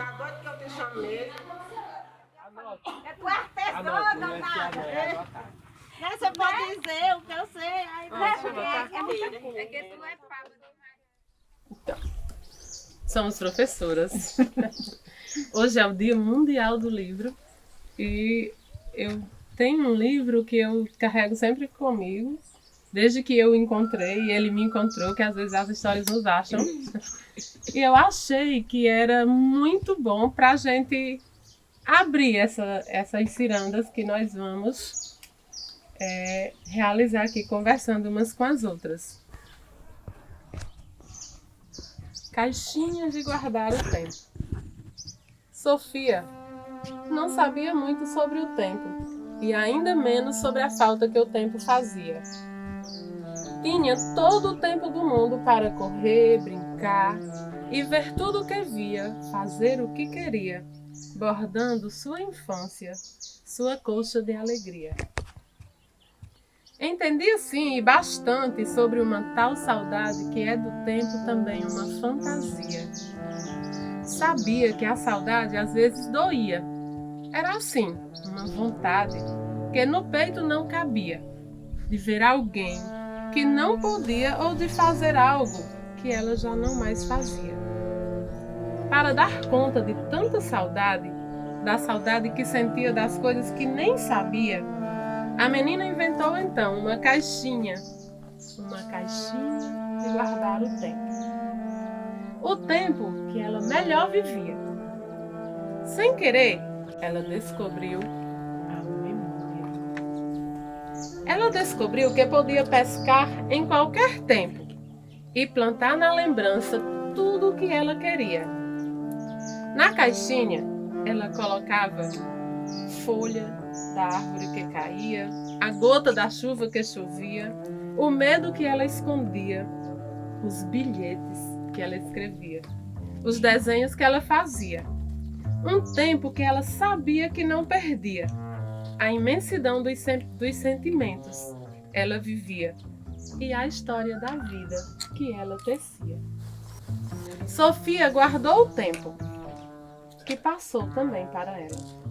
Agora que eu te chamei. É tu artesã, danada. Você pode dizer o que eu sei. Aí é que tu é pava demais. Somos professoras. Hoje é o Dia Mundial do Livro e eu tenho um livro que eu carrego sempre comigo, desde que eu o encontrei e ele me encontrou, que às vezes as histórias nos acham. E eu achei que era muito bom para a gente abrir essas cirandas que nós vamos realizar aqui, conversando umas com as outras. Caixinha de guardar o tempo. Sofia não sabia muito sobre o tempo, e ainda menos sobre a falta que o tempo fazia. Tinha todo o tempo do mundo para correr, brincar e ver tudo o que via, fazer o que queria, bordando sua infância, sua colcha de alegria. Entendia sim e bastante sobre uma tal saudade que é do tempo também uma fantasia. Sabia que a saudade às vezes doía. Era assim, uma vontade que no peito não cabia, de ver alguém que não podia ou de fazer algo que ela já não mais fazia. Para dar conta de tanta saudade, da saudade que sentia das coisas que nem sabia, a menina inventou então uma caixinha de guardar o tempo. O tempo que ela melhor vivia. Sem querer, ela descobriu a memória. Ela descobriu que podia pescar em qualquer tempo e plantar na lembrança tudo o que ela queria. Na caixinha, ela colocava folha da árvore que caía, a gota da chuva que chovia, o medo que ela escondia, os bilhetes que ela escrevia, os desenhos que ela fazia. Um tempo que ela sabia que não perdia. A imensidão dos sentimentos ela vivia e a história da vida que ela tecia. Sofia guardou o tempo que passou também para ela.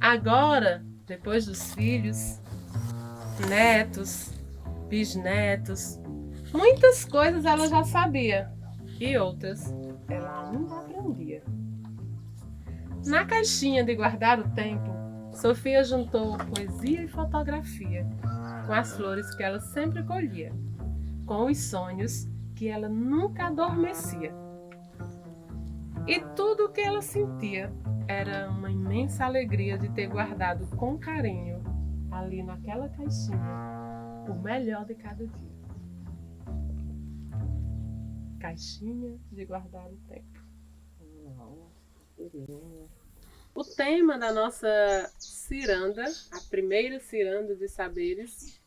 Agora, depois dos filhos, netos, bisnetos, muitas coisas ela já sabia e outras ela ainda aprendia. Na caixinha de guardar o tempo, Sofia juntou poesia e fotografia, com as flores que ela sempre colhia, com os sonhos que ela nunca adormecia. E tudo o que ela sentia era uma imensa alegria de ter guardado com carinho, ali naquela caixinha, o melhor de cada dia. Caixinha de guardar o tempo. O tema da nossa ciranda, a primeira ciranda de saberes,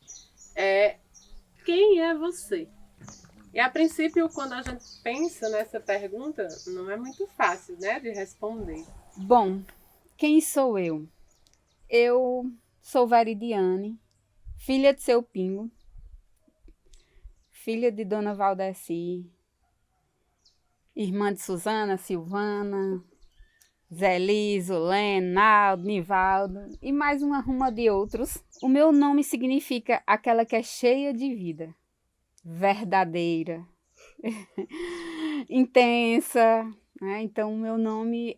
é quem é você? E a princípio, quando a gente pensa nessa pergunta, não é muito fácil, né, de responder. Bom, quem sou eu? Eu sou Veridiane, filha de Seu Pingo, filha de Dona Valdeci, irmã de Suzana, Silvana, Zé Liso, Lene, Naldo, Nivaldo e mais uma ruma de outros. O meu nome significa aquela que é cheia de vida, verdadeira, intensa, né? Então, o meu nome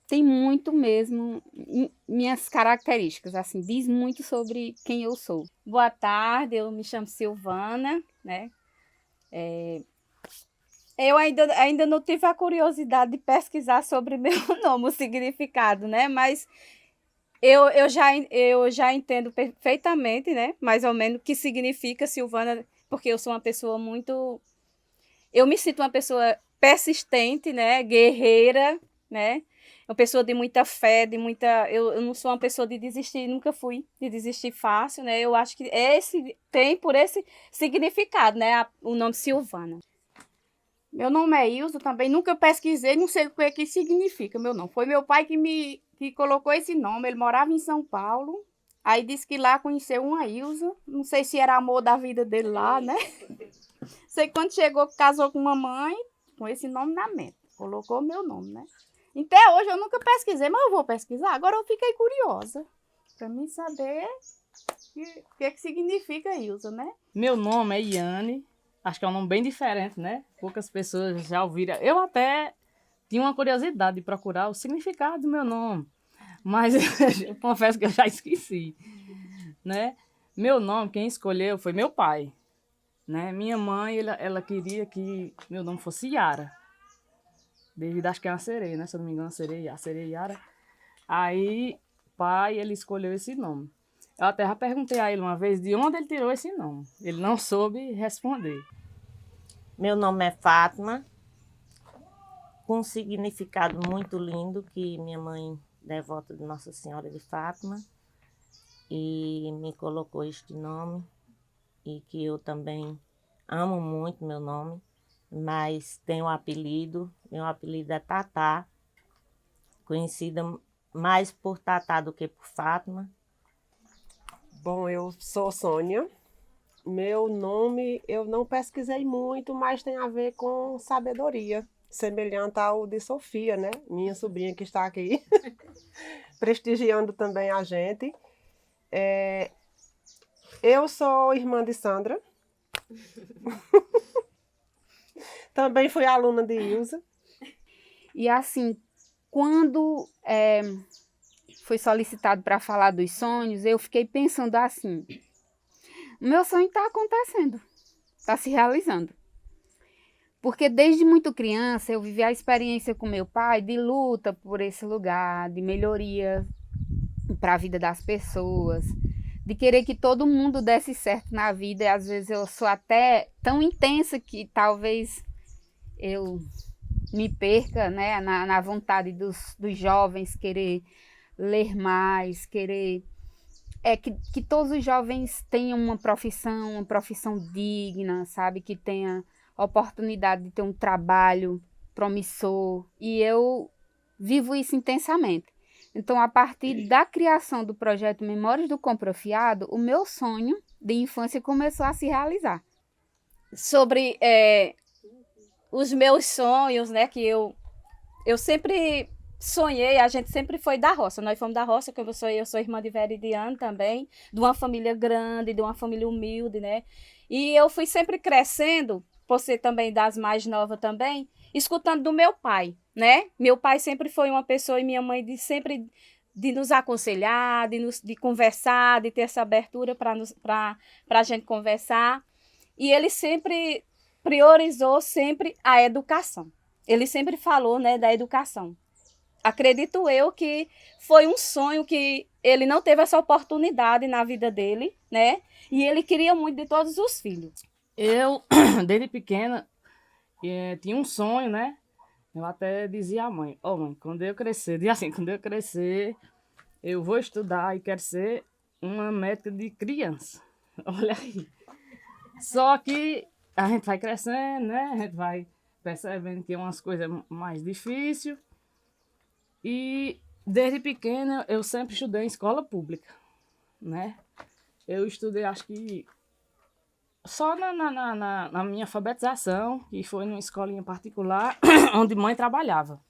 tem muito mesmo minhas características, assim, diz muito sobre quem eu sou. Boa tarde, eu me chamo Silvana, né? Eu ainda não tive a curiosidade de pesquisar sobre meu nome, o significado, né? Mas eu já entendo perfeitamente, né? Mais ou menos o que significa Silvana, porque eu sou uma pessoa muito... Eu me sinto uma pessoa persistente, né? Guerreira, né? Uma pessoa de muita fé, de muita... Eu não sou uma pessoa de desistir, nunca fui de desistir fácil, né? Eu acho que tem por esse significado, né? O nome Silvana. Meu nome é Ilza, também nunca pesquisei, não sei o que significa meu nome. Foi meu pai que colocou esse nome, ele morava em São Paulo, aí disse que lá conheceu uma Ilza, não sei se era amor da vida dele lá, né? Sei que quando chegou, casou com uma mãe, com esse nome na mente, colocou meu nome, né? Até hoje eu nunca pesquisei, mas eu vou pesquisar. Agora eu fiquei curiosa para mim saber o que significa Ilza, né? Meu nome é Iane, acho que é um nome bem diferente, né? Poucas pessoas já ouviram. Eu até tinha uma curiosidade de procurar o significado do meu nome, mas eu confesso que eu já esqueci, né? Meu nome, quem escolheu foi meu pai, né? Minha mãe, ela queria que meu nome fosse Yara, devido, acho que é uma sereia, né? Se eu não me engano, a sereia Yara. Aí, pai, ele escolheu esse nome. Eu até já perguntei a ele uma vez de onde ele tirou esse nome. Ele não soube responder. Meu nome é Fátima, com um significado muito lindo, que minha mãe, devota de Nossa Senhora de Fátima, e me colocou este nome, e que eu também amo muito meu nome, mas tenho um apelido, meu apelido é Tatá, conhecida mais por Tatá do que por Fátima. Bom, eu sou Sônia. Meu nome eu não pesquisei muito, mas tem a ver com sabedoria, semelhante ao de Sofia, né? Minha sobrinha que está aqui, prestigiando também a gente. Eu sou irmã de Sandra. Também fui aluna de Ilza. E assim, quando foi solicitado para falar dos sonhos, eu fiquei pensando assim, o meu sonho está acontecendo, está se realizando. Porque desde muito criança eu vivi a experiência com meu pai de luta por esse lugar, de melhoria para a vida das pessoas, de querer que todo mundo desse certo na vida. E às vezes eu sou até tão intensa que talvez eu me perca, né, na vontade dos jovens querer ler mais, querer que todos os jovens tenham uma profissão digna, sabe, que tenha oportunidade de ter um trabalho promissor, e eu vivo isso intensamente. Então, a partir da criação do projeto Memórias do Comprofiado, o meu sonho de infância começou a se realizar. Sobre os meus sonhos, né, que eu sempre sonhei, a gente sempre foi da roça, nós fomos da roça, como eu sou irmã de Veridiano também, de uma família grande, de uma família humilde, né, e eu fui sempre crescendo, por ser também das mais novas também, escutando do meu pai, né, meu pai sempre foi uma pessoa, e minha mãe sempre de nos aconselhar, de conversar, de ter essa abertura para a gente conversar, e ele sempre priorizou sempre a educação. Ele sempre falou, né, da educação. Acredito eu que foi um sonho que ele não teve essa oportunidade na vida dele, né? E ele queria muito de todos os filhos. Eu, desde pequena, tinha um sonho, né? Eu até dizia à mãe, mãe, quando eu crescer, eu vou estudar e quero ser uma médica de criança. Olha aí. Só que a gente vai crescendo, né? A gente vai percebendo que é umas coisas mais difíceis. E desde pequena eu sempre estudei em escola pública, né? Eu estudei, acho que só na minha alfabetização, que foi numa escolinha particular, onde mãe trabalhava.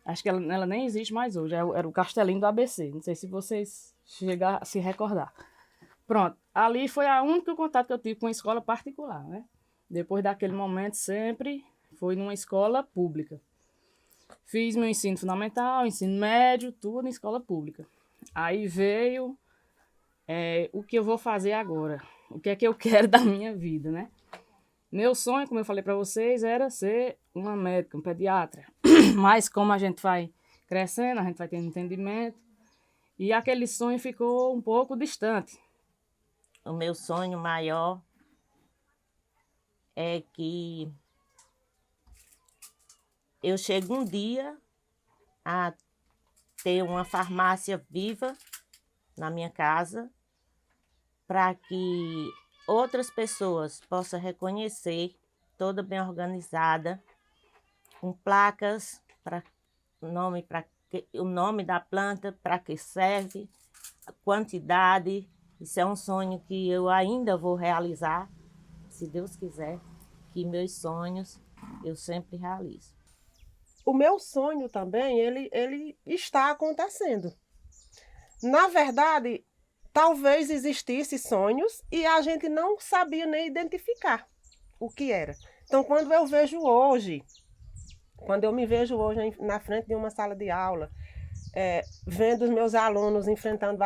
Acho que ela nem existe mais hoje, era o Castelinho do ABC, não sei se vocês chegaram a se recordar. Pronto, ali foi o único contato que eu tive com a escola particular, né? Depois daquele momento sempre foi numa escola pública. Fiz meu ensino fundamental, ensino médio, tudo em escola pública. Aí veio o que eu vou fazer agora, o que é que eu quero da minha vida, né? Meu sonho, como eu falei para vocês, era ser uma médica, um pediatra. Mas como a gente vai crescendo, a gente vai tendo entendimento, e aquele sonho ficou um pouco distante. O meu sonho maior é que eu chegue um dia a ter uma farmácia viva na minha casa, para que outras pessoas possam reconhecer, toda bem organizada, com placas, o nome da planta, para que serve, a quantidade. Isso é um sonho que eu ainda vou realizar, se Deus quiser, que meus sonhos eu sempre realizo. o meu sonho também, ele está acontecendo. Na verdade, talvez existissem sonhos e a gente não sabia nem identificar o que era. Então, quando eu me vejo hoje na frente de uma sala de aula, vendo os meus alunos enfrentando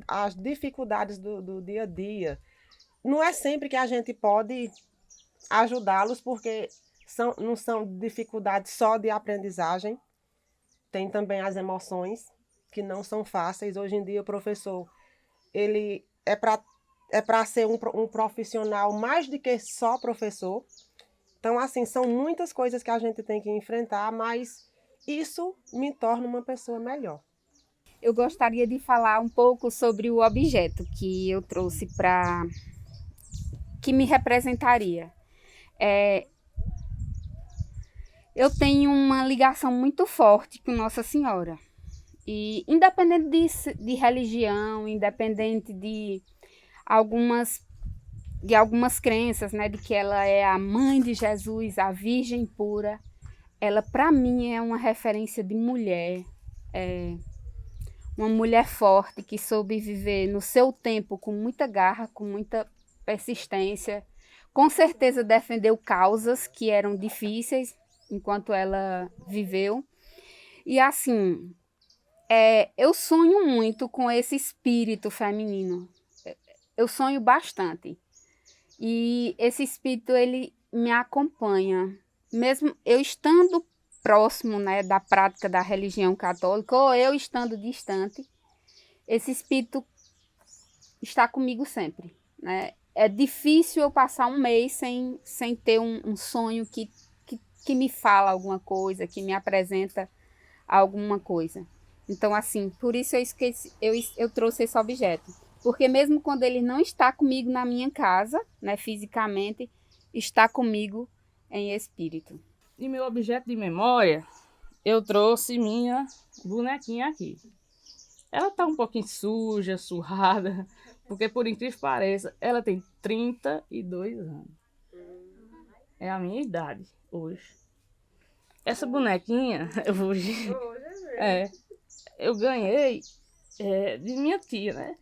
as dificuldades do dia a dia, não é sempre que a gente pode ajudá-los, porque não são dificuldades só de aprendizagem, tem também as emoções, que não são fáceis. Hoje em dia, o professor, ele é para ser um profissional mais do que só professor. Então, assim, são muitas coisas que a gente tem que enfrentar, mas isso me torna uma pessoa melhor. Eu gostaria de falar um pouco sobre o objeto que eu trouxe que me representaria. Eu tenho uma ligação muito forte com Nossa Senhora. E independente de religião, independente de algumas crenças, né, de que ela é a mãe de Jesus, a Virgem pura, ela para mim é uma referência de mulher, uma mulher forte que soube viver no seu tempo com muita garra, com muita persistência, com certeza defendeu causas que eram difíceis enquanto ela viveu. E assim, eu sonho muito com esse espírito feminino. Eu sonho bastante. E esse espírito, ele me acompanha. Mesmo eu estando próximo, né, da prática da religião católica, ou eu estando distante, esse espírito está comigo sempre, né? É difícil eu passar um mês sem ter um sonho que me fala alguma coisa, que me apresenta alguma coisa. Então, assim, por isso eu trouxe esse objeto. Porque mesmo quando ele não está comigo na minha casa, né, fisicamente, está comigo em espírito. E meu objeto de memória, eu trouxe minha bonequinha aqui. Ela tá um pouquinho suja, surrada, porque por incrível que pareça, ela tem 32 anos. É a minha idade hoje. Essa bonequinha, eu ganhei de minha tia, né?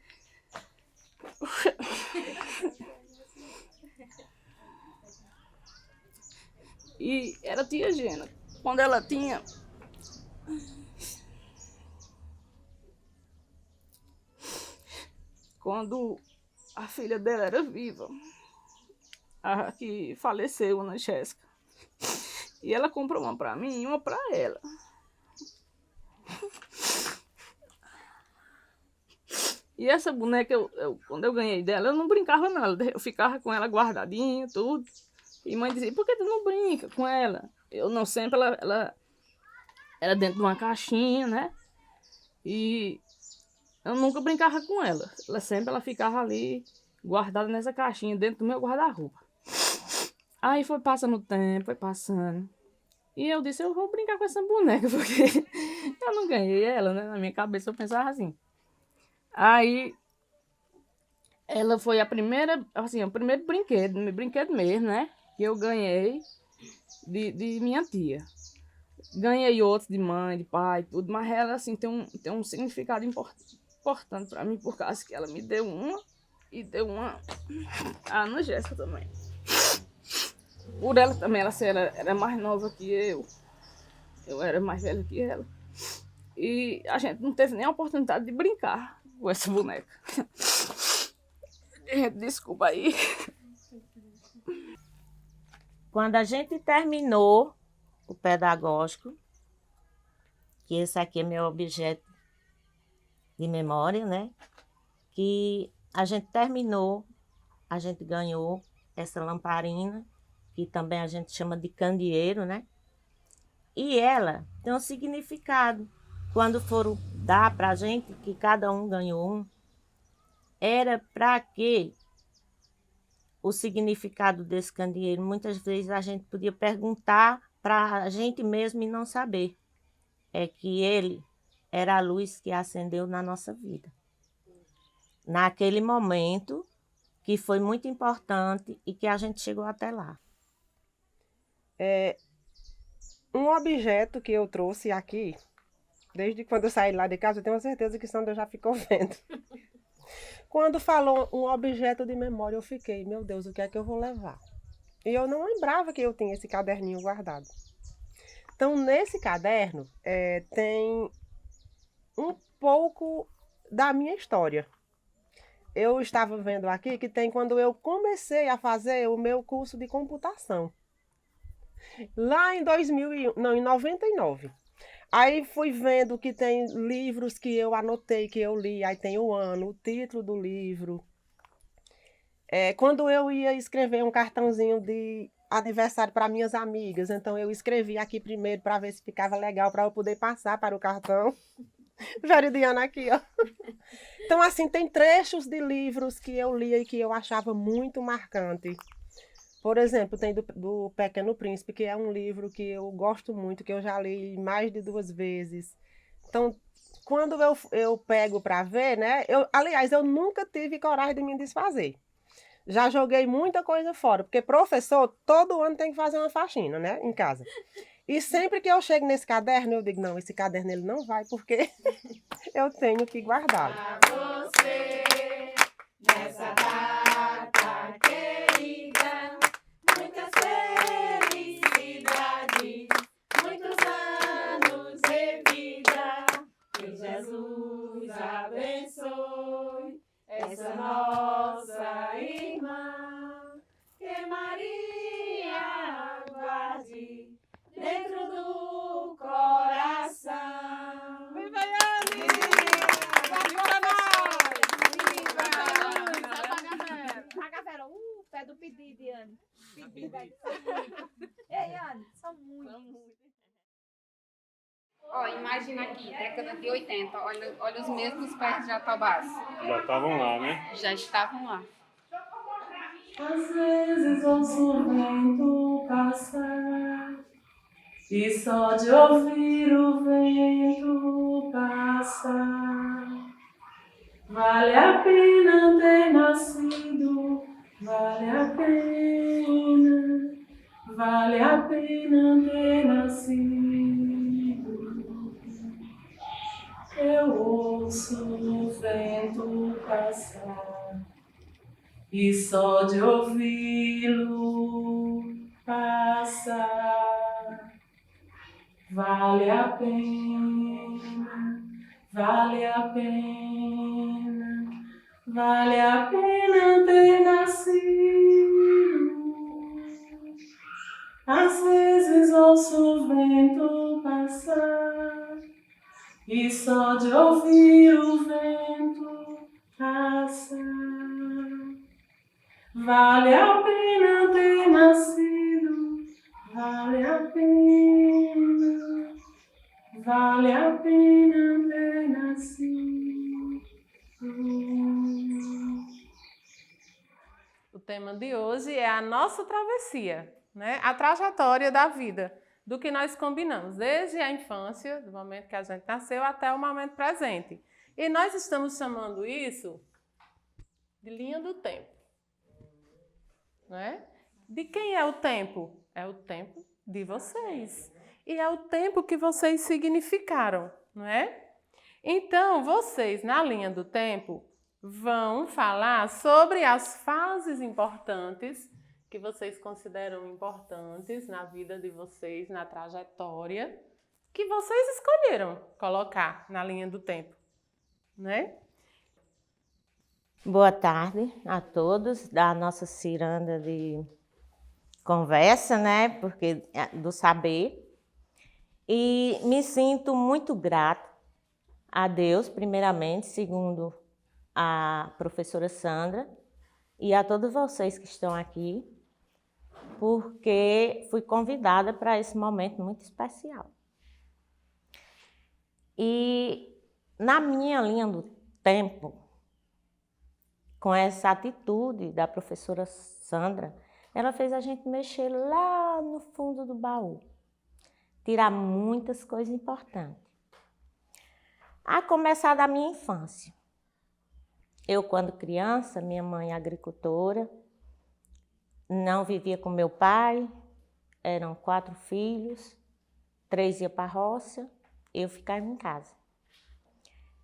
E era tia Gena. Quando ela tinha... Quando a filha dela era viva, a que faleceu, Ana Jéssica. E ela comprou uma pra mim e uma pra ela. E essa boneca, quando eu ganhei dela, eu não brincava não. Eu ficava com ela guardadinha, tudo. E mãe dizia, por que tu não brinca com ela? Eu não sempre, ela era dentro de uma caixinha, né? E eu nunca brincava com ela. Ela ficava ali, guardada nessa caixinha, dentro do meu guarda-roupa. Aí foi passando o tempo, foi passando. E eu disse, eu vou brincar com essa boneca, porque eu não ganhei ela, né? Na minha cabeça eu pensava assim. Aí, ela foi a primeira, assim, o primeiro brinquedo mesmo, né? Que eu ganhei de minha tia. Ganhei outros de mãe, de pai, tudo, mas ela, assim, tem um significado importante pra mim, por causa que ela me deu uma e deu uma a Ana Jéssica também. Por ela também, ela era mais nova que eu era mais velha que ela. E a gente não teve nem a oportunidade de brincar com essa boneca. Desculpa aí. Quando a gente terminou o pedagógico, que esse aqui é meu objeto de memória, né? Que a gente terminou, a gente ganhou essa lamparina, que também a gente chama de candeeiro, né? E ela tem um significado. Quando foram dar para a gente, que cada um ganhou um, era para que o significado desse candeeiro, muitas vezes a gente podia perguntar para a gente mesmo e não saber. É que ele era a luz que acendeu na nossa vida. Naquele momento, que foi muito importante e que a gente chegou até lá. Um objeto que eu trouxe aqui, desde quando eu saí lá de casa, eu tenho certeza que Sandra já ficou vendo. Quando falou um objeto de memória, eu fiquei, meu Deus, o que é que eu vou levar? E eu não lembrava que eu tinha esse caderninho guardado. Então, nesse caderno, tem um pouco da minha história. Eu estava vendo aqui que tem quando eu comecei a fazer o meu curso de computação. Lá em 99. Aí fui vendo que tem livros que eu anotei, que eu li, aí tem o ano, o título do livro. Quando eu ia escrever um cartãozinho de aniversário para minhas amigas, então eu escrevi aqui primeiro para ver se ficava legal para eu poder passar para o cartão. Veridiana aqui, ó. Então, assim, tem trechos de livros que eu lia e que eu achava muito marcante. Por exemplo, tem do Pequeno Príncipe, que é um livro que eu gosto muito, que eu já li mais de 2 vezes. Então, quando eu pego para ver, né? Aliás, eu nunca tive coragem de me desfazer. Já joguei muita coisa fora, porque professor, todo ano tem que fazer uma faxina, né? Em casa. E sempre que eu chego nesse caderno, eu digo, não, esse caderno ele não vai, porque eu tenho que guardá-lo. Pra você, nessa data querida, muitas felicidades, muitos anos de vida. Que Jesus abençoe essa nossa irmã. Que Maria guarde dentro do coração. Viva Yane! Viva nós! Viva! A galera, pé do pedido, Yane. Pedido aí. Ei, Yane, são muitos. Ó, imagina aqui, década de 80, olha os mesmos pés de Jatobás. Já estavam lá, né? Já estavam lá. Às vezes ouço o vento passar e só de ouvir o vento passar vale a pena ter nascido, vale a pena ter nascido. Eu ouço o vento passar e só de ouvi-lo passar vale a pena, vale a pena, vale a pena ter nascido. Às vezes ouço o vento passar e só de ouvir o vento passar vale a pena ter nascido, vale a pena ter nascido. O tema de hoje é a nossa travessia, né? A trajetória da vida, do que nós combinamos, desde a infância, do momento que a gente nasceu, até o momento presente. E nós estamos chamando isso de linha do tempo. Né? De quem é o tempo? É o tempo de vocês. E é o tempo que vocês significaram, não é? Então, vocês, na linha do tempo, vão falar sobre as fases importantes que vocês consideram importantes na vida de vocês, na trajetória, que vocês escolheram colocar na linha do tempo, né? Boa tarde a todos da nossa ciranda de conversa, né? Porque do saber. E me sinto muito grata a Deus, primeiramente, segundo a professora Sandra, e a todos vocês que estão aqui, porque fui convidada para esse momento muito especial. E na minha linha do tempo, com essa atitude da professora Sandra, ela fez a gente mexer lá no fundo do baú, tirar muitas coisas importantes. A começar da minha infância. Eu, quando criança, minha mãe agricultora, não vivia com meu pai, eram 4 filhos, 3 iam para a roça, eu ficava em casa.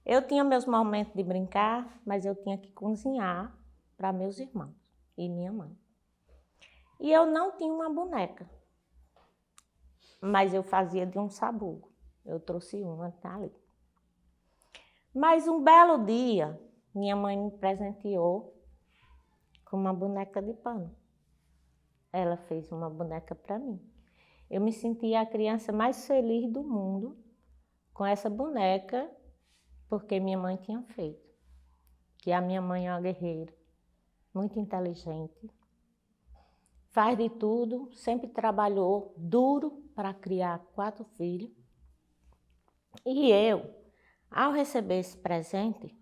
Eu tinha meus momentos de brincar, mas eu tinha que cozinhar para meus irmãos e minha mãe. E eu não tinha uma boneca, mas eu fazia de um sabugo. Eu trouxe uma, tá ali. Mas um belo dia, minha mãe me presenteou com uma boneca de pano. Ela fez uma boneca para mim. Eu me sentia a criança mais feliz do mundo com essa boneca, porque minha mãe tinha feito. Que a minha mãe é uma guerreira, muito inteligente, faz de tudo, sempre trabalhou duro para criar 4 filhos. E eu, ao receber esse presente,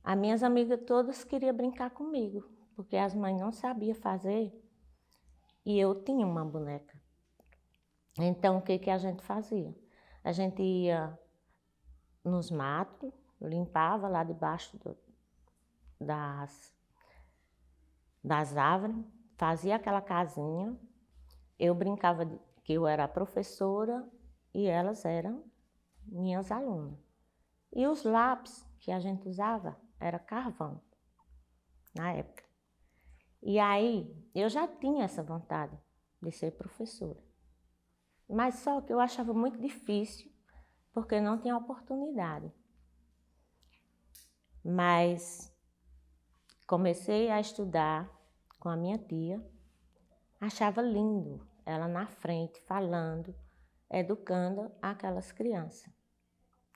as minhas amigas todas queriam brincar comigo, porque as mães não sabiam fazer e eu tinha uma boneca. Então, o que a gente fazia? A gente ia nos matos, limpava lá debaixo das árvores, fazia aquela casinha, eu brincava que eu era a professora e elas eram minhas alunas. E os lápis que a gente usava era carvão, na época. E aí, eu já tinha essa vontade de ser professora. Mas só que eu achava muito difícil, porque não tinha oportunidade. Mas comecei a estudar com a minha tia, achava lindo ela na frente, falando, educando aquelas crianças.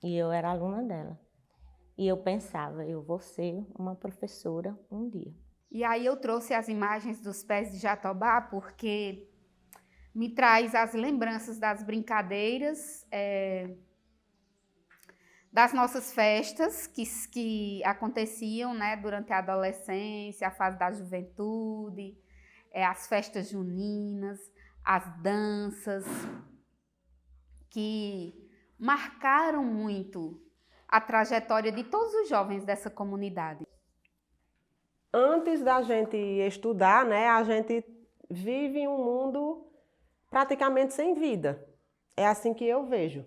E eu era aluna dela. E eu pensava, eu vou ser uma professora um dia. E aí eu trouxe as imagens dos pés de jatobá porque me traz as lembranças das brincadeiras, das nossas festas que aconteciam, né, durante a adolescência, a fase da juventude, as festas juninas, as danças, que marcaram muito a trajetória de todos os jovens dessa comunidade. Antes da gente estudar, né, a gente vive em um mundo praticamente sem vida. É assim que eu vejo.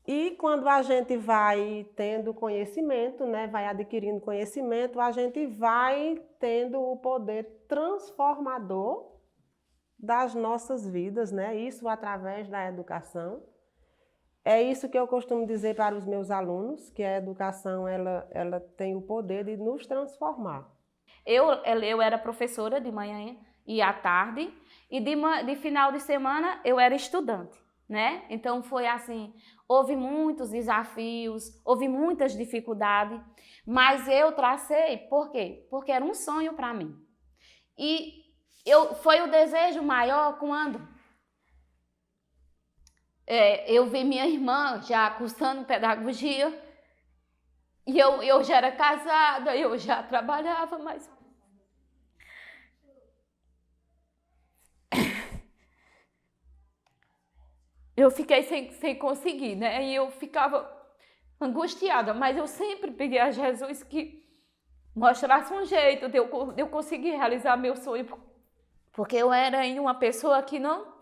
E quando a gente vai tendo conhecimento, né, vai adquirindo conhecimento, a gente vai tendo o poder transformador das nossas vidas, né? Isso através da educação. É isso que eu costumo dizer para os meus alunos, que a educação ela tem o poder de nos transformar. Eu era professora de manhã e à tarde, e de final de semana eu era estudante, né? Então foi assim, houve muitos desafios, houve muitas dificuldades, mas eu tracei, por quê? Porque era um sonho para mim. E foi o desejo maior quando eu vi minha irmã já cursando pedagogia, e eu já era casada, eu já trabalhava, mas eu fiquei sem conseguir, né? E eu ficava angustiada, mas eu sempre pedi a Jesus que mostrasse um jeito de eu conseguir realizar meu sonho, porque eu era ainda uma pessoa que não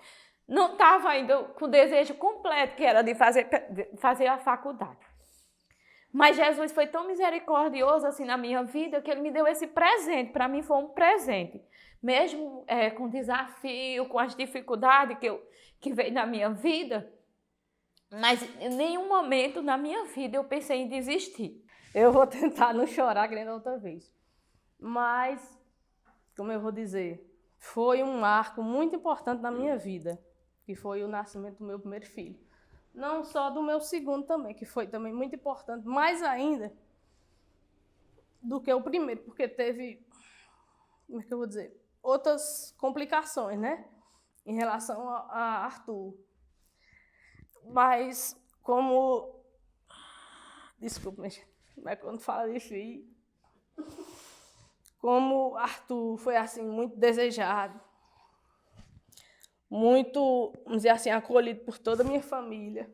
estava ainda com o desejo completo, que era de fazer a faculdade. Mas Jesus foi tão misericordioso assim na minha vida, que Ele me deu esse presente. Para mim foi um presente. Mesmo com desafio, com as dificuldades que veio na minha vida, mas em nenhum momento na minha vida eu pensei em desistir. Eu vou tentar não chorar que nem da outra vez. Mas, como eu vou dizer, foi um marco muito importante na minha vida, que foi o nascimento do meu primeiro filho. Não só do meu segundo também, que foi também muito importante, mais ainda do que o primeiro, porque teve, como é que eu vou dizer, outras complicações, né, em relação a Arthur. Mas como, desculpa, mas quando fala de filho, como Arthur foi assim muito desejado, muito, vamos dizer assim, acolhido por toda a minha família,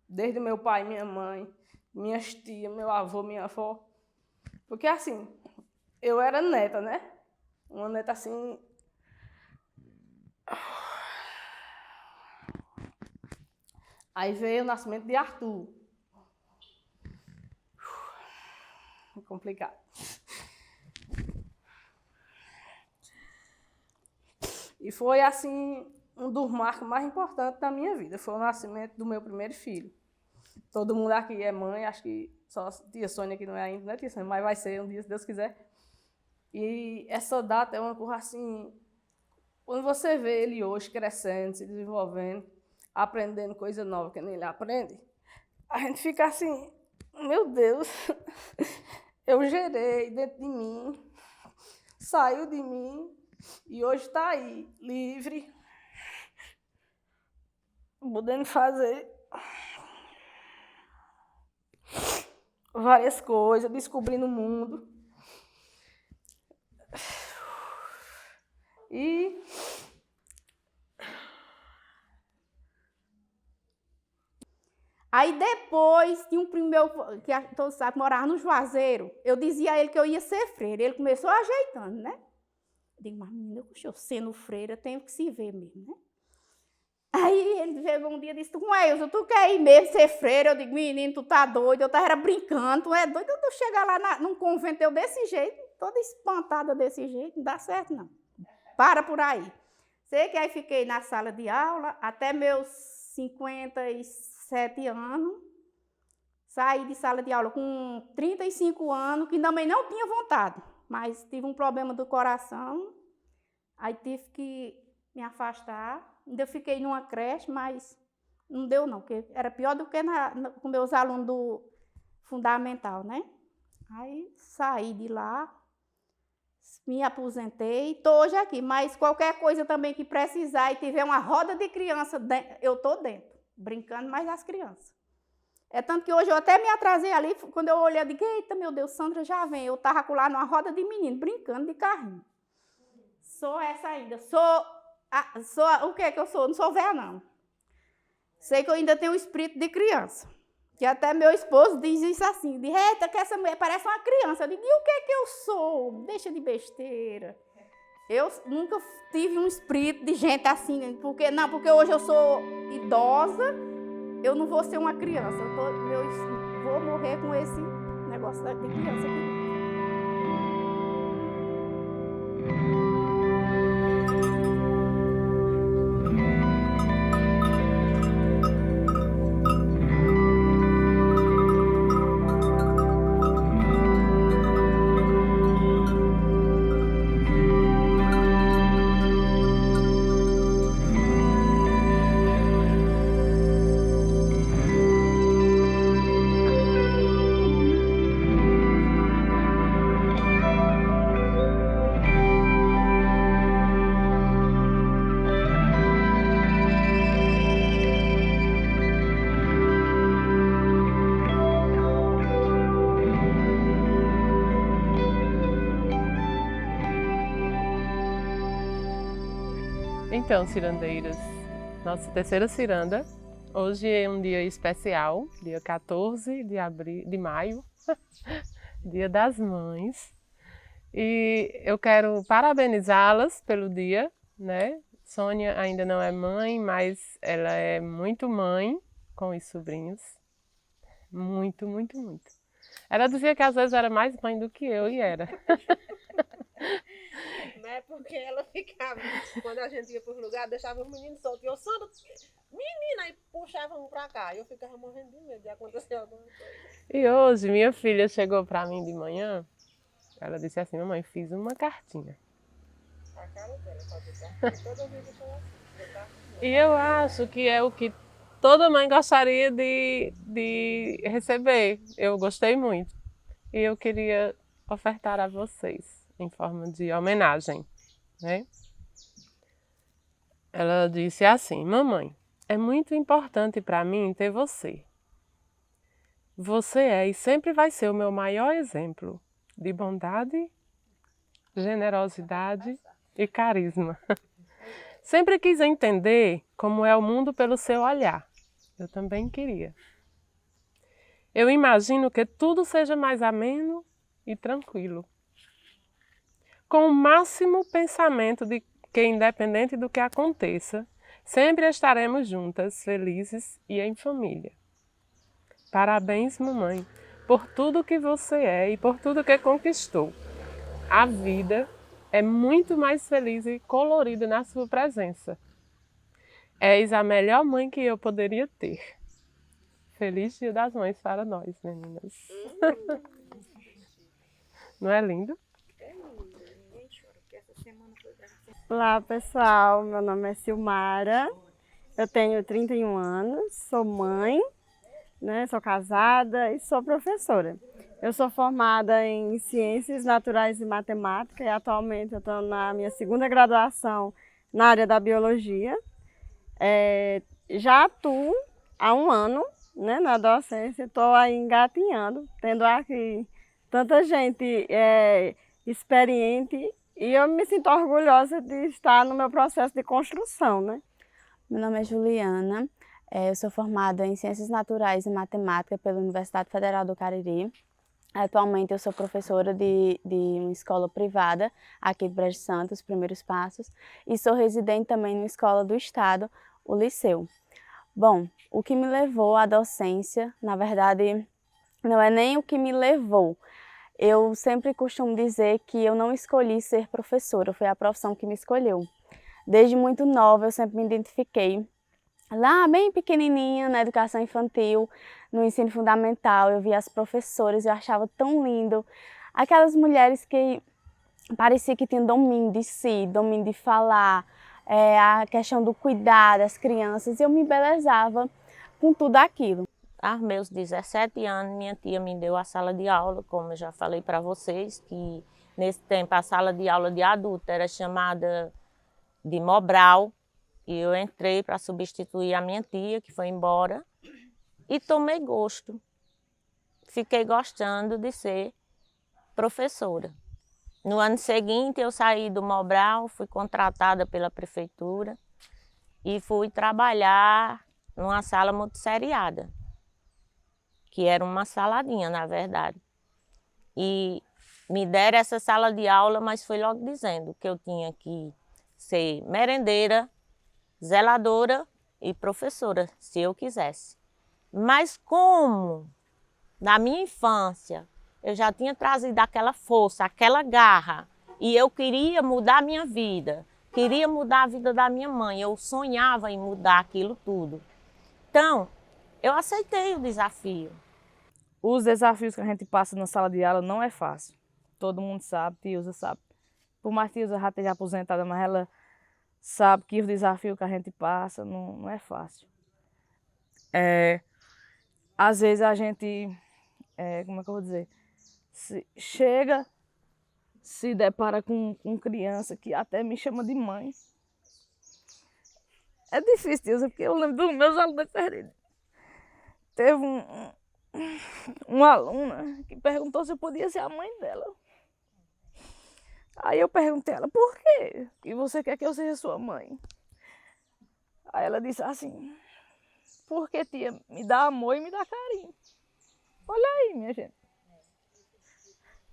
desde meu pai, minha mãe, minhas tias, meu avô, minha avó. Porque assim, eu era neta, né? Uma neta assim... Aí veio o nascimento de Arthur. Complicado. E foi, assim, um dos marcos mais importantes da minha vida. Foi o nascimento do meu primeiro filho. Todo mundo aqui é mãe, acho que só a tia Sônia que não é ainda, né, tia Sônia? Mas vai ser um dia, se Deus quiser. E essa data é uma coisa assim, quando você vê ele hoje crescendo, se desenvolvendo, aprendendo coisa nova que ele aprende, a gente fica assim, meu Deus, eu gerei dentro de mim, saiu de mim e hoje está aí, livre, podendo fazer várias coisas, descobrindo o mundo. E aí depois, tinha um primo meu, que todos sabem, morava no Juazeiro. Eu dizia a ele que eu ia ser freira. Ele começou ajeitando, né? Eu digo, mas menina, eu sendo freira, tenho que se ver mesmo, né? Aí ele veio um dia e disse, tu quer ir mesmo ser freira? Eu digo, menino, tu tá doido? Eu tava brincando, tu é doido? Eu chegar lá num convento eu desse jeito, toda espantada desse jeito, não dá certo não. Para por aí. Sei que aí fiquei na sala de aula até meus 57 anos. Saí de sala de aula com 35 anos, que também não tinha vontade, mas tive um problema do coração, aí tive que me afastar. Ainda fiquei numa creche, mas não deu não, porque era pior do que com meus alunos do fundamental, né? Aí saí de lá, me aposentei, estou hoje aqui, mas qualquer coisa também que precisar e tiver uma roda de criança, eu estou dentro, brincando mais as crianças. É tanto que hoje eu até me atrasei ali, quando eu olhei, eu digo, eita, meu Deus, Sandra já vem. Eu estava lá numa roda de menino, brincando de carrinho. Sou essa ainda, o que é que eu sou? Não sou velha, não. Sei que eu ainda tenho um espírito de criança. Que até meu esposo diz isso assim, diz, eita, que essa mulher parece uma criança. Eu digo, e o que é que eu sou? Deixa de besteira. Eu nunca tive um espírito de gente assim, porque hoje eu sou idosa, eu não vou ser uma criança. Eu vou morrer com esse negócio de criança aqui. Então, cirandeiras, nossa terceira ciranda. Hoje é um dia especial, dia 14 de maio, Dia das Mães. E eu quero parabenizá-las pelo dia, né? Sônia ainda não é mãe, mas ela é muito mãe com os sobrinhos. Muito, muito, muito. Ela dizia que às vezes era mais mãe do que eu, e era. Não é porque ela ficava, quando a gente ia para os lugares, deixava os meninos soltos. E eu, Sandra, menina, aí puxava um para cá. Eu ficava morrendo de medo de acontecer alguma coisa. E hoje minha filha chegou para mim de manhã, ela disse assim, mamãe, fiz uma cartinha. A cara dela, fazer toda vida foi assim. E eu acho que é o que toda mãe gostaria de receber. Eu gostei muito. E eu queria ofertar a vocês em forma de homenagem, né? Ela disse assim, mamãe, é muito importante para mim ter você. Você é e sempre vai ser o meu maior exemplo de bondade, generosidade e carisma. Sempre quis entender como é o mundo pelo seu olhar. Eu também queria. Eu imagino que tudo seja mais ameno e tranquilo. Com o máximo pensamento de que, independente do que aconteça, Sempre estaremos juntas, felizes e em família. Parabéns, mamãe, por tudo que você é e por tudo que conquistou. A vida é muito mais feliz e colorida na sua presença. És a melhor mãe que eu poderia ter. Feliz Dia das Mães para nós, meninas. Não é lindo? Olá, pessoal. Meu nome é Silmara. Eu tenho 31 anos, sou mãe, né? Sou casada e sou professora. Eu sou formada em Ciências Naturais e Matemática e atualmente eu estou na minha segunda graduação na área da Biologia. Já atuo há um ano, né, na docência, estou aí engatinhando, tendo aqui tanta gente experiente e eu me sinto orgulhosa de estar no meu processo de construção, né? Meu nome é Juliana, eu sou formada em Ciências Naturais e Matemática pela Universidade Federal do Cariri. Atualmente eu sou professora de uma escola privada aqui de Brejo Santo, os Primeiros Passos, e sou residente também numa escola do estado, o Liceu. Bom, o que me levou à docência, na verdade, não é nem o que me levou. Eu sempre costumo dizer que eu não escolhi ser professora, foi a profissão que me escolheu. Desde muito nova eu sempre me identifiquei. Lá bem pequenininha, na educação infantil, no ensino fundamental, eu via as professoras e eu achava tão lindo. Aquelas mulheres que parecia que tinham domínio de si, domínio de falar, a questão do cuidar das crianças, e eu me embelezava com tudo aquilo. Aos meus 17 anos, minha tia me deu a sala de aula, como eu já falei para vocês, que nesse tempo a sala de aula de adulto era chamada de Mobral, e eu entrei para substituir a minha tia, que foi embora, e tomei gosto. Fiquei gostando de ser professora. No ano seguinte, eu saí do Mobral, fui contratada pela prefeitura e fui trabalhar numa sala multisseriada, que era uma saladinha, na verdade. E me deram essa sala de aula, mas foi logo dizendo que eu tinha que ser merendeira, zeladora e professora, se eu quisesse. Mas como na minha infância eu já tinha trazido aquela força, aquela garra, e eu queria mudar a minha vida, queria mudar a vida da minha mãe, eu sonhava em mudar aquilo tudo. Então, eu aceitei o desafio. Os desafios que a gente passa na sala de aula não é fácil. Todo mundo sabe, Tilza sabe. Por mais que Tilza já esteja aposentada, mas ela sabe que os desafios que a gente passa não é fácil. Às vezes a gente, como é que eu vou dizer, se depara com criança que até me chama de mãe. É difícil, Tilza, porque eu lembro dos meus alunos preferidos. Teve uma aluna que perguntou se eu podia ser a mãe dela. Aí eu perguntei a ela, por quê? E você quer que eu seja sua mãe? Aí ela disse assim, porque tia, me dá amor e me dá carinho. Olha aí, minha gente.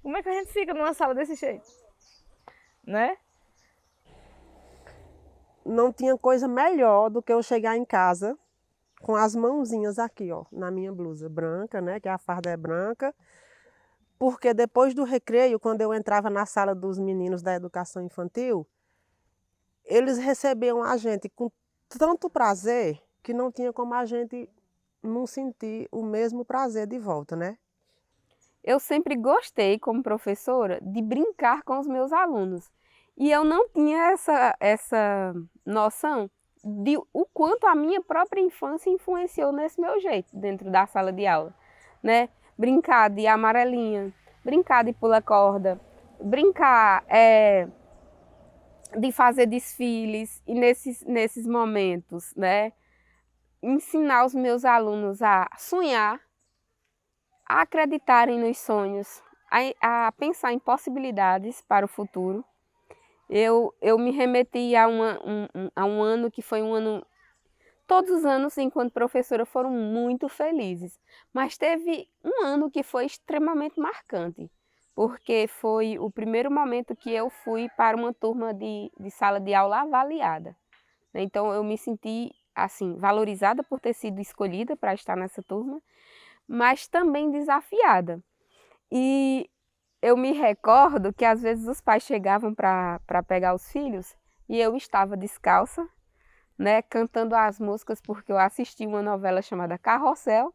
Como é que a gente fica numa sala desse jeito? Né? Não tinha coisa melhor do que eu chegar em casa com as mãozinhas aqui, ó, na minha blusa branca, né, que a farda é branca, porque depois do recreio, quando eu entrava na sala dos meninos da educação infantil, eles recebiam a gente com tanto prazer que não tinha como a gente não sentir o mesmo prazer de volta, né? Eu sempre gostei, como professora, de brincar com os meus alunos. E eu não tinha essa noção de o quanto a minha própria infância influenciou nesse meu jeito, dentro da sala de aula, né? Brincar de amarelinha, brincar de pula-corda, brincar de fazer desfiles, e nesses momentos, né? Ensinar os meus alunos a sonhar, a acreditarem nos sonhos, a pensar em possibilidades para o futuro. Eu me remeti a um ano que foi um ano... Todos os anos, enquanto professora, foram muito felizes. Mas teve um ano que foi extremamente marcante, porque foi o primeiro momento que eu fui para uma turma de sala de aula avaliada. né? Então eu me senti assim valorizada por ter sido escolhida para estar nessa turma, mas também desafiada. E eu me recordo que às vezes os pais chegavam para pegar os filhos e eu estava descalça, né, cantando as músicas, porque eu assisti uma novela chamada Carrossel,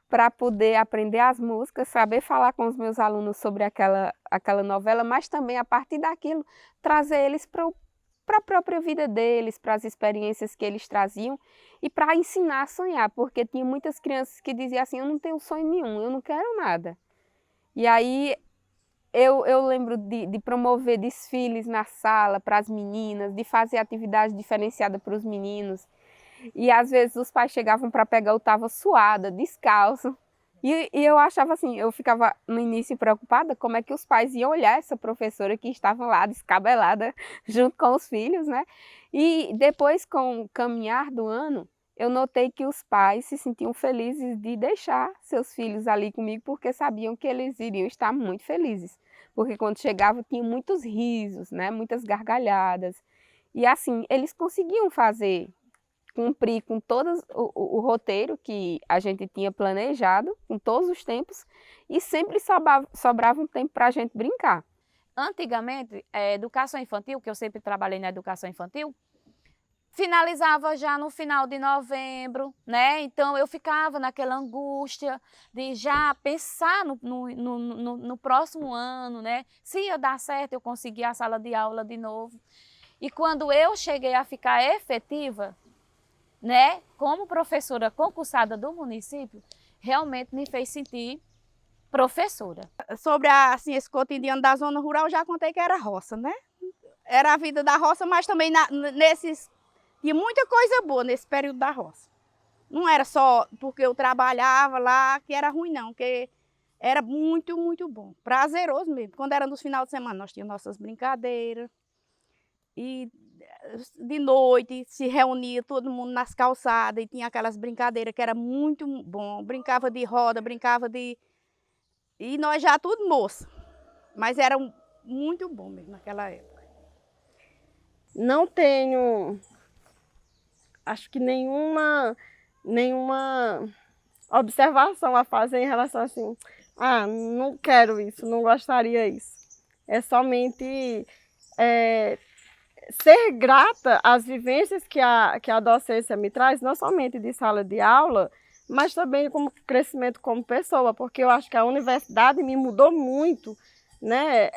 para poder aprender as músicas, saber falar com os meus alunos sobre aquela novela, mas também a partir daquilo trazer eles para a própria vida deles, para as experiências que eles traziam e para ensinar a sonhar, porque tinha muitas crianças que diziam assim, eu não tenho sonho nenhum, eu não quero nada. E aí eu lembro de promover desfiles na sala para as meninas, de fazer atividade diferenciada para os meninos. E às vezes os pais chegavam para pegar, eu estava suada, descalço. E eu achava assim, eu ficava no início preocupada como é que os pais iam olhar essa professora que estava lá descabelada junto com os filhos, né? E depois, com o caminhar do ano, eu notei que os pais se sentiam felizes de deixar seus filhos ali comigo, porque sabiam que eles iriam estar muito felizes. Porque quando chegavam tinha muitos risos, né? Muitas gargalhadas. E assim, eles conseguiam cumprir com todo o roteiro que a gente tinha planejado, com todos os tempos, e sempre sobrava um tempo para a gente brincar. Antigamente, a educação infantil, que eu sempre trabalhei na educação infantil, finalizava já no final de novembro, né? Então eu ficava naquela angústia de já pensar no próximo ano, né? Se ia dar certo, eu conseguia a sala de aula de novo. E quando eu cheguei a ficar efetiva, né, como professora concursada do município, realmente me fez sentir professora. Sobre assim, esse cotidiano da zona rural, eu já contei que era roça, né? Era a vida da roça, mas também tinha muita coisa boa nesse período da roça. Não era só porque eu trabalhava lá que era ruim, não, porque era muito, muito bom. Prazeroso mesmo. Quando era nos finais de semana, nós tínhamos nossas brincadeiras. E de noite se reunia todo mundo nas calçadas e tinha aquelas brincadeiras que era muito bom. Brincava de roda, brincava de... E nós já tudo moça. Mas era muito bom mesmo naquela época. Não tenho... acho que nenhuma observação a fazer em relação assim, não quero isso, não gostaria isso. É somente ser grata às vivências que a docência me traz, não somente de sala de aula, mas também como crescimento como pessoa, porque eu acho que a universidade me mudou muito, né?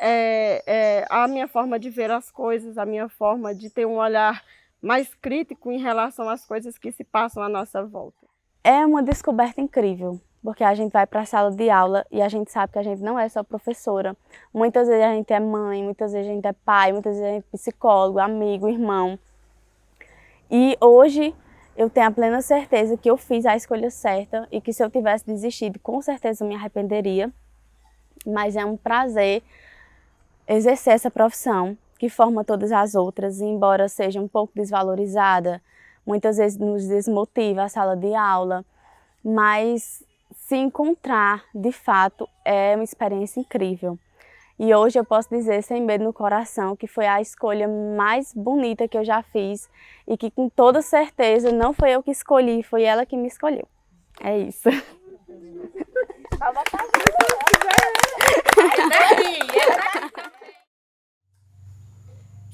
A minha forma de ver as coisas, a minha forma de ter um olhar mais crítico em relação às coisas que se passam à nossa volta. É uma descoberta incrível, porque a gente vai para a sala de aula e a gente sabe que a gente não é só professora. Muitas vezes a gente é mãe, muitas vezes a gente é pai, muitas vezes a gente é psicólogo, amigo, irmão. E hoje eu tenho a plena certeza que eu fiz a escolha certa e que se eu tivesse desistido, com certeza eu me arrependeria. Mas é um prazer exercer essa profissão, que forma todas as outras, e embora seja um pouco desvalorizada, muitas vezes nos desmotiva a sala de aula, mas se encontrar, de fato, é uma experiência incrível. E hoje eu posso dizer, sem medo no coração, que foi a escolha mais bonita que eu já fiz e que com toda certeza não foi eu que escolhi, foi ela que me escolheu. É isso.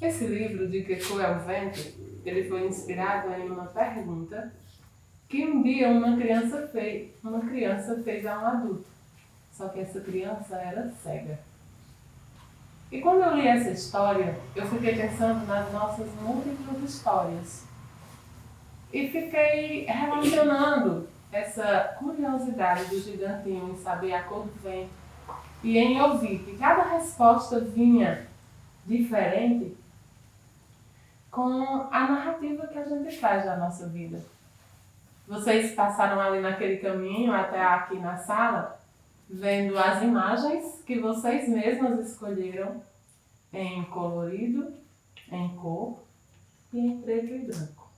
Esse livro de Que Cor é o Vento, ele foi inspirado em uma pergunta que um dia uma criança fez a um adulto, só que essa criança era cega. E quando eu li essa história, eu fiquei pensando nas nossas múltiplas histórias e fiquei relacionando essa curiosidade do gigantinho em saber a cor do vento e em ouvir que cada resposta vinha diferente com a narrativa que a gente traz da nossa vida. Vocês passaram ali naquele caminho até aqui na sala, vendo as imagens que vocês mesmas escolheram em colorido, em cor e em preto e branco.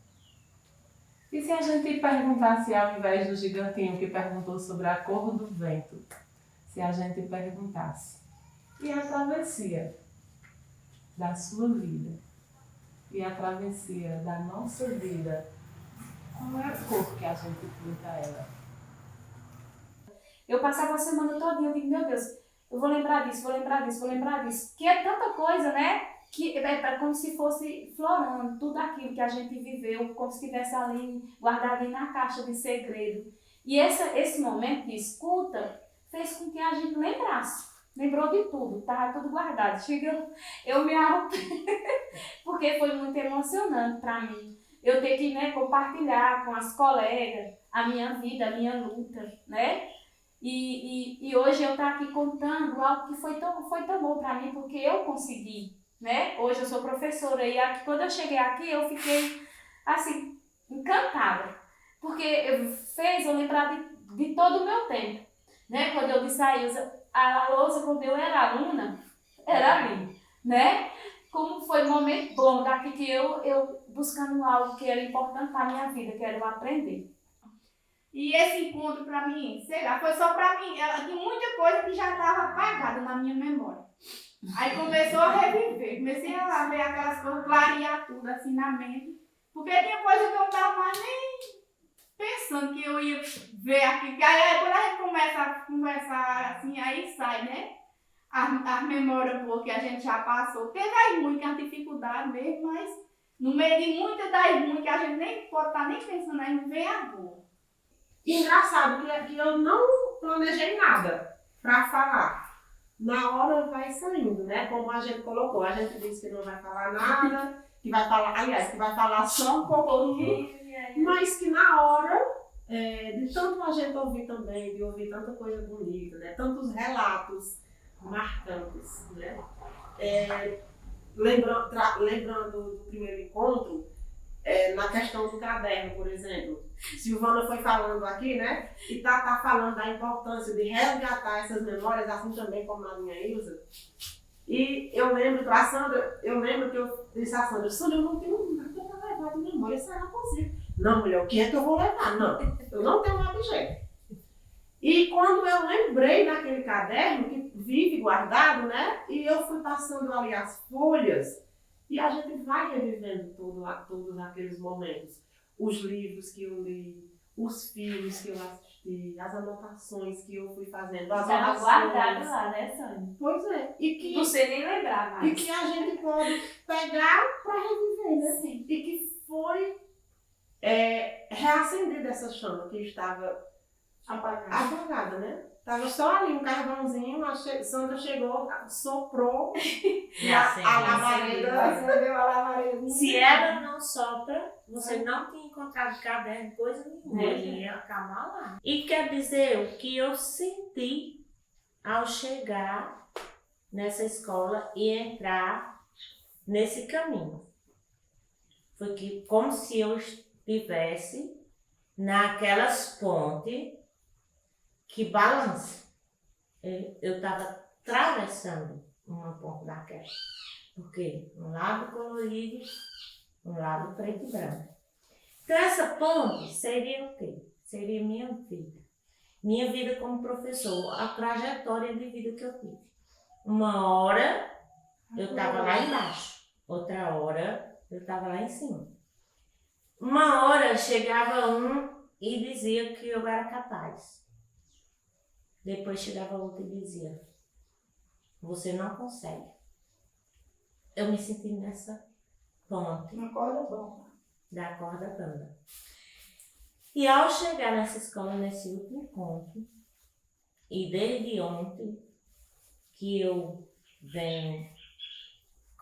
E se a gente perguntasse, ao invés do gigantinho que perguntou sobre a cor do vento, se a gente perguntasse, e a travessia da sua vida? e a travessia da nossa vida, qual é a cor que a gente pinta ela? Eu passava a semana todinha, eu digo, meu Deus, eu vou lembrar disso, vou lembrar disso, vou lembrar disso. Que é tanta coisa, né? Que é como se fosse florando tudo aquilo que a gente viveu, como se estivesse ali guardado na caixa de segredo. E esse momento de escuta fez com que a gente lembrasse. Lembrou de tudo, estava tudo guardado. Chega, eu me arrependo, porque foi muito emocionante para mim. Eu ter que, né, compartilhar com as colegas a minha vida, a minha luta, né? E hoje eu estar aqui contando algo que foi tão bom para mim, porque eu consegui, né? Hoje eu sou professora e aqui, quando eu cheguei aqui eu fiquei, assim, encantada. Porque fez eu lembrar de todo o meu tempo, né? Quando eu disse a lousa, quando eu era aluna, era ali, né? Como foi um momento bom daqui que eu buscando algo que era importante para a minha vida, que era eu aprender. E esse encontro para mim, sei lá, foi só para mim, ela tinha muita coisa que já estava apagada na minha memória. Aí começou a reviver, comecei a ver aquelas coisas, clarear tudo assim na mente, porque tinha coisa que eu não estava mais nem pensando que eu ia ver aqui, porque aí quando a gente começa a conversar assim, aí sai, né? A memória boa que a gente já passou. Teve as ruins, que é uma dificuldade mesmo, mas no meio de muitas das ruins que a gente nem pode estar nem pensando aí, vem a boa. Engraçado que eu não planejei nada para falar. Na hora vai saindo, né? Como a gente colocou, a gente disse que não vai falar nada, que vai falar, aliás, que vai falar só um pouquinho, mas que na hora, de tanto a gente ouvir também, de ouvir tanta coisa bonita, né? Tantos relatos marcantes, né? Lembrando do primeiro encontro, na questão do caderno, por exemplo. Silvana foi falando aqui, né? E tá falando da importância de resgatar essas memórias, assim também como a minha Ilza. E eu lembro pra Sandra, que eu disse a Sandra, eu não tenho nada para levar de memória, será possível? Não, mulher, o que é que eu vou levar? Não, eu não tenho um objeto. E quando eu lembrei daquele caderno, que vive guardado, né? E eu fui passando ali as folhas, e a gente vai revivendo todos aqueles momentos. Os livros que eu li, os filmes que eu assisti, as anotações que eu fui fazendo, as orações. Estava guardado lá, né, Sônia? Pois é. E que, você nem lembrar mais. E que a gente pode pegar para reviver, né? Sim. E que foi reacender essa chama que estava apagada, né? Tava só ali um carvãozinho, a Sandra chegou, soprou a lavareda, acendeu a lavareda. Se ela não sopra, você não tinha encontrado caderno, coisa nenhuma, ele ia acabar lá. E quer dizer, o que eu senti ao chegar nessa escola e entrar nesse caminho, foi que como se eu estivesse naquelas pontes que balança. Eu estava atravessando uma ponte daquela. Porque um lado colorido, um lado preto e branco. Então essa ponte seria o quê? Seria minha vida. Minha vida como professor, a trajetória de vida que eu tive. Uma hora eu estava lá embaixo, outra hora eu estava lá em cima. Uma hora chegava um e dizia que eu era capaz. Depois chegava outro e dizia, você não consegue. Eu me senti nessa ponte. Uma corda bamba. Da corda bamba. E ao chegar nessa escola, nesse último encontro, e desde ontem, que eu venho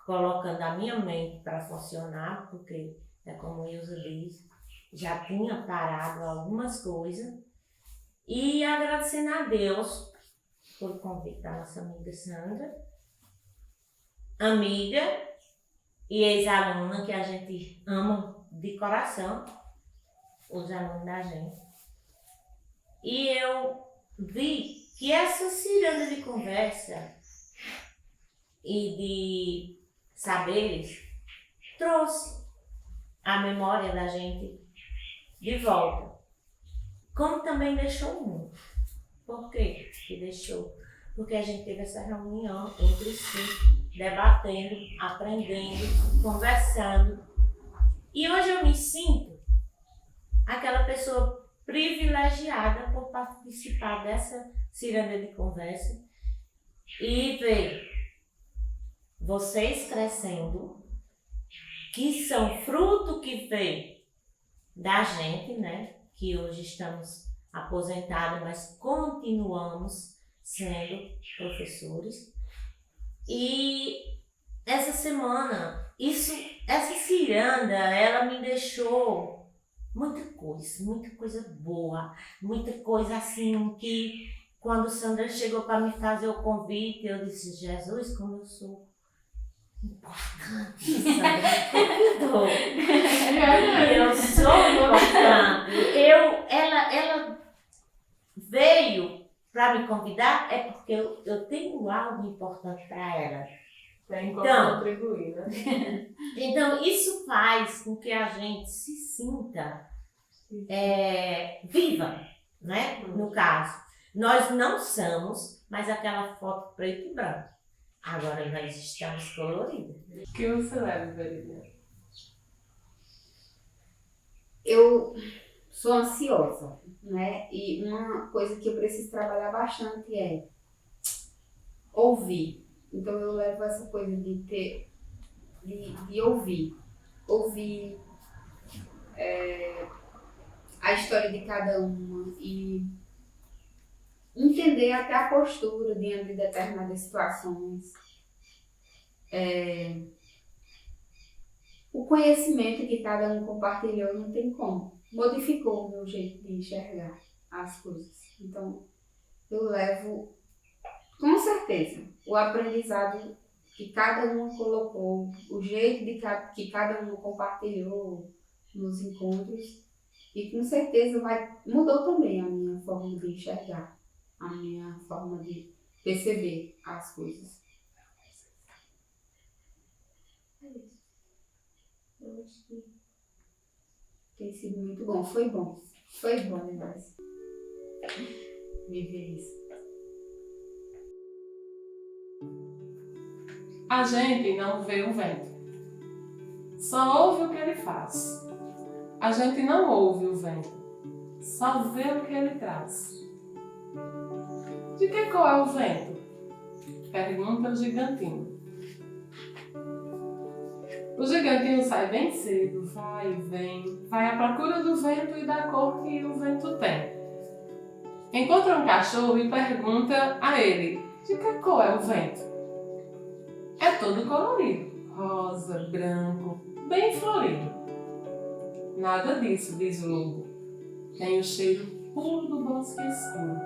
colocando a minha mente para funcionar, porque é como a Ilza diz, já tinha parado algumas coisas, e agradecendo a Deus por convite da nossa amiga Sandra, amiga e ex-aluna que a gente ama de coração, os alunos da gente. E eu vi que essa ciranda de conversa e de saberes trouxe a memória da gente de volta. Como também deixou muito. Por quê que deixou? Porque a gente teve essa reunião entre si debatendo, aprendendo, conversando. E hoje eu me sinto aquela pessoa privilegiada por participar dessa ciranda de conversa e ver vocês crescendo, que são fruto que veio da gente, né? Que hoje estamos aposentados, mas continuamos sendo professores. E essa semana, essa ciranda, ela me deixou muita coisa boa, muita coisa assim que quando Sandra chegou para me fazer o convite, eu disse, Jesus, como eu sou importante, Sandra me convidou. Eu sou importante. Ela veio para me convidar, é porque eu tenho algo importante para ela. Tem como contribuir, né? Então, isso faz com que a gente se sinta viva, né? No caso. Nós não somos mais aquela foto preto e branco. Agora nós estamos coloridas. O que você leva, Veridiana? Eu sou ansiosa, né? E uma coisa que eu preciso trabalhar bastante é ouvir. Então eu levo essa coisa de ouvir a história de cada uma e entender até a postura diante de determinadas situações. O conhecimento que cada um compartilhou não tem como. Modificou o meu jeito de enxergar as coisas. Então, eu levo, com certeza, o aprendizado que cada uma colocou, o jeito que cada uma compartilhou nos encontros. E com certeza mudou também a minha forma de enxergar, a minha forma de perceber as coisas. É isso. Eu acho que tem sido muito bom. Foi bom, demais. Viver isso. A gente não vê o vento, só ouve o que ele faz. A gente não ouve o vento, só vê o que ele traz. De que cor é o vento? Pergunta o gigantinho. O gigantinho sai bem cedo, vai e vem, vai à procura do vento e da cor que o vento tem. Encontra um cachorro e pergunta a ele, de que cor é o vento? É todo colorido, rosa, branco, bem florido. Nada disso, diz o lobo. Tem o cheiro puro do bosque escuro.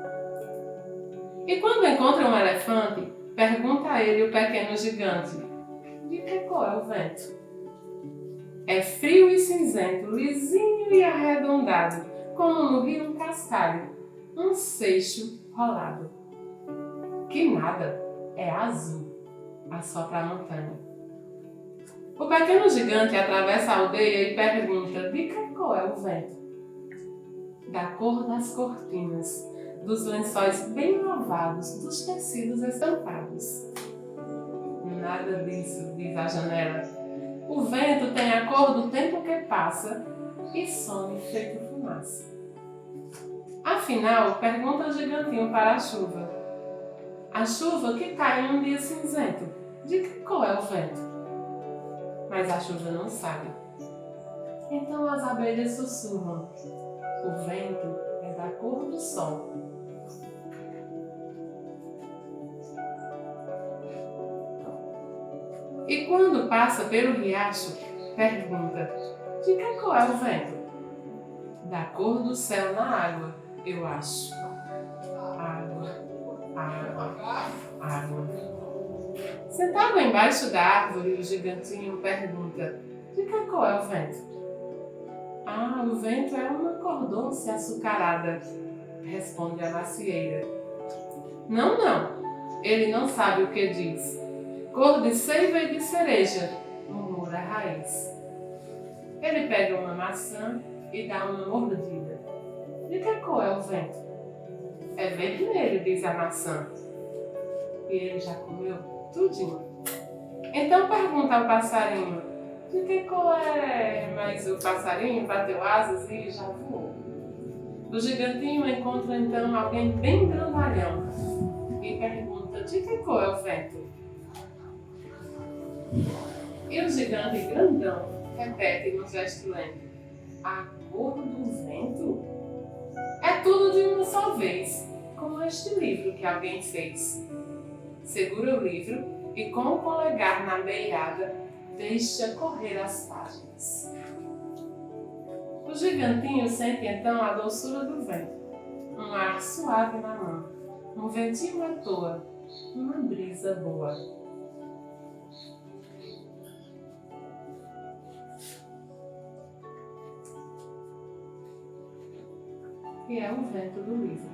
E quando encontra um elefante, pergunta a ele o pequeno gigante, de que cor é o vento? É frio e cinzento, lisinho e arredondado, como no rio um cascalho, um seixo rolado. Que nada, é azul, assopra a montanha. O pequeno gigante atravessa a aldeia e pergunta, de que cor é o vento? Da cor das cortinas, dos lençóis bem lavados, dos tecidos estampados. Nada disso, diz a janela. O vento tem a cor do tempo que passa e some feito fumaça. Afinal, pergunta o gigantinho para a chuva. A chuva que cai em um dia cinzento, de que cor é o vento? Mas a chuva não sabe. Então as abelhas sussurram. O vento é da cor do sol. E quando passa pelo riacho, pergunta, de que cor é o vento? Da cor do céu na água, eu acho. Água, água, água. Sentado embaixo da árvore, o gigantinho pergunta, de que cor é o vento? Ah, o vento é uma cordôncia açucarada, responde a macieira. Não, não, ele não sabe o que diz. Cor de seiva e de cereja, murmura a raiz. Ele pega uma maçã e dá uma mordida. De que cor é o vento? É vermelho, diz a maçã. E ele já comeu tudinho. Então pergunta ao passarinho, de que cor é? Mas o passarinho bateu asas e já voou. O gigantinho encontra então alguém bem grandalhão e pergunta, de que cor é o vento? E o gigante grandão repete no gesto lento, a cor do vento? É tudo de uma só vez, como este livro que alguém fez. Segura o livro e com o polegar na beirada, deixa correr as páginas. O gigantinho sente então a doçura do vento, um ar suave na mão, um ventinho à toa, uma brisa boa. Que é o vento do livro.